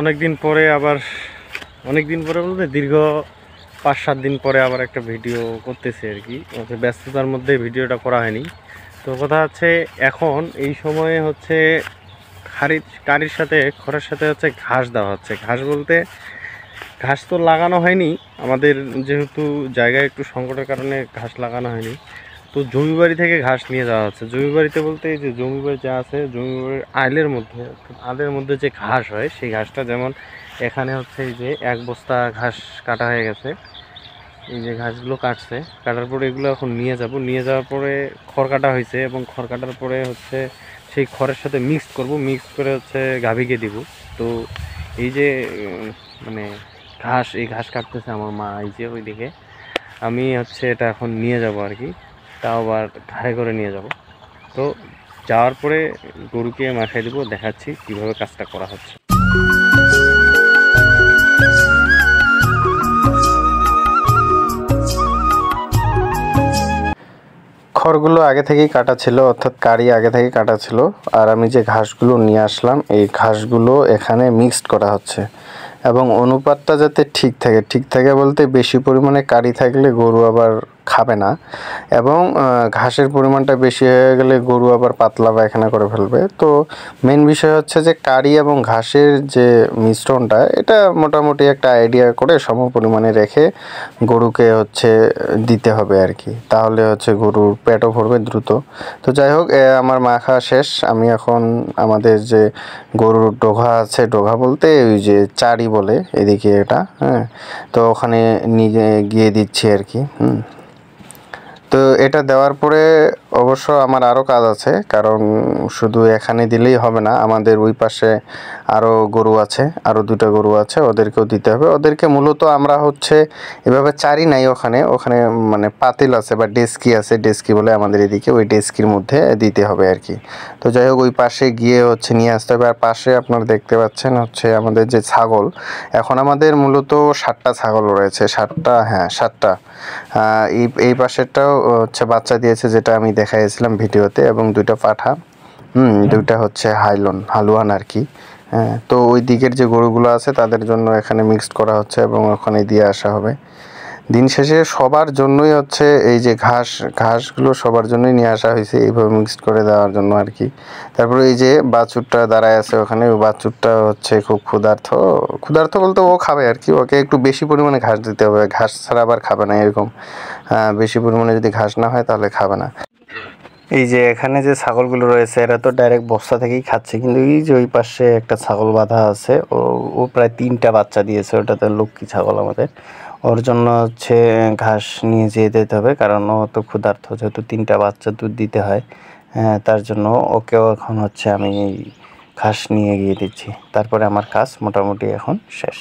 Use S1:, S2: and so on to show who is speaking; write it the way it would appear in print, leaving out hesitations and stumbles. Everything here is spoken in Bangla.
S1: অনেকদিন পরে আবার বলতে দীর্ঘ 5-7 দিন পরে আবার একটা ভিডিও করতেছি আর কি। ব্যস্ততার মধ্যে ভিডিওটা করা হয়নি। তো কথা হচ্ছে এখন এই সময়ে হচ্ছে কারির সাথে খড়ের সাথে হচ্ছে ঘাস দেওয়া হচ্ছে। ঘাস বলতে ঘাস তো লাগানো হয়নি আমাদের, যেহেতু জায়গায় একটু সংকটের কারণে ঘাস লাগানো হয়নি। তো জমি বাড়ি থেকে ঘাস নিয়ে যাওয়া হচ্ছে। জমি বাড়িতে বলতে এই যে জমি বাড়ি যা আছে, জমি বাড়ির আলের মধ্যে যে ঘাস হয় সেই ঘাসটা, যেমন এখানে হচ্ছে এই যে 1 বস্তা ঘাস কাটা হয়ে গেছে। এই যে ঘাসগুলো কাটার পরে এগুলো এখন নিয়ে যাওয়ার পরে খড় কাটা হয়েছে, এবং খড় কাটার পরে হচ্ছে সেই খড়ের সাথে মিক্স করে হচ্ছে গাভীকে দিব। তো এই যে মানে এই ঘাস কাটতেছে আমার মা, এই যে ওইদিকে। আমি হচ্ছে এটা এখন নিয়ে যাব আর কি, তাও আবার ঘাড়ে করে নিয়ে যাব। তো যাওয়ার পরে গরুকে মাখাই দেবো, দেখাচ্ছি কিভাবে কাজটা করা হচ্ছে। খড়গুলো আগে থেকেই কাটা ছিল, অর্থাৎ কারি আগে থেকে কাটা ছিল। আর আমি যে ঘাসগুলো নিয়ে আসলাম, এই ঘাসগুলো এখানে মিক্সড করা হচ্ছে, এবং অনুপাতটা যাতে ঠিক থাকে বলতে বেশি পরিমাণে কারি থাকলে গরু আবার খাবে না, এবং ঘাসের পরিমাণটা বেশি হয়ে গেলে গরু আবার পাতলা পায়খানা করে ফেলবে। তো মেন বিষয় হচ্ছে যে কারি এবং ঘাসের যে মিশ্রণটা, এটা মোটামুটি একটা আইডিয়া করে সম পরিমাণে রেখে গরুকে হচ্ছে দিতে হবে আর কি, তাহলে হচ্ছে গরুর পেটও ভরবে দ্রুত। তো যাই হোক, আমার মাখা শেষ। আমি এখন আমাদের যে গরুর ডোঘা আছে, ডোঘা বলতে ওই যে চারি বলে এদিকে এটা, হ্যাঁ, তো ওখানে নিয়ে গিয়ে দিচ্ছি আর কি। তো এটা দেওয়ার পরে অবশ্য আমার আরও কাজ আছে, কারণ শুধু এখানে দিলেই হবে না, আমাদের ওই পাশে আরও গরু আছে, আরও 2টা গরু আছে, ওদেরকেও দিতে হবে। ওদেরকে মূলত আমরা হচ্ছে এভাবে চারি নাই, ওখানে মানে পাতিল আছে বা ডেস্কি বলে আমাদের এদিকে, ওই ডেস্কির মধ্যে দিতে হবে আর কি। তো যাই হোক, ওই পাশে গিয়ে হচ্ছে নিয়ে আসতে হবে। আর পাশে আপনারা দেখতে পাচ্ছেন হচ্ছে আমাদের যে ছাগল, এখন আমাদের মূলত 7টা ছাগল রয়েছে, 7টা। এই পাশেরটাও হচ্ছে বাচ্চা দিয়েছে, যেটা আমি দেখাইছিলাম ভিডিওতে, এবং 2টা পাঠা, 2টা হচ্ছে হালুয়ান আর কি। হ্যাঁ, তো ওই দিকের যে গরুগুলো আছে তাদের জন্য এখানে মিক্সড করা হচ্ছে, এবং ওখানে দিয়ে আসা হবে। দিন শেষে সবার জন্যই হচ্ছে এই যে ঘাসগুলো সবার জন্যই নিয়ে আসা হয়েছে, এইভাবে মিক্সড করে দেওয়ার জন্য আর কি। তারপরে এই যে বাছুরটা দাঁড়ায় আছে ওখানে, ওই বাছুরটা হচ্ছে খুব ক্ষুধার্ত বলতে ও খাবে আর কি, ওকে একটু বেশি পরিমাণে ঘাস দিতে হবে, ঘাস ছাড়া আবার খাবে না এরকম। বেশি পরিমাণে যদি ঘাস না হয় তাহলে খাবে না। এই যে এখানে যে ছাগলগুলো রয়েছে এরা তো ডাইরেক্ট বস্তা থেকেই খাচ্ছে, কিন্তু এই যে ওই পাশে একটা ছাগল বাঁধা আছে, ও প্রায় 3টা বাচ্চা দিয়েছে, ওটাতে লক্ষ্মী ছাগল আমাদের। ওর জন্য হচ্ছে ঘাস নিয়ে যেয়ে দিতে হবে, কারণ ও তো ক্ষুধার্ত, যেহেতু 3টা বাচ্চা দুধ দিতে হয়। তার জন্য ওকেও এখন হচ্ছে আমি এই ঘাস নিয়ে গিয়ে দিচ্ছি, তারপরে আমার কাজ মোটামুটি এখন শেষ।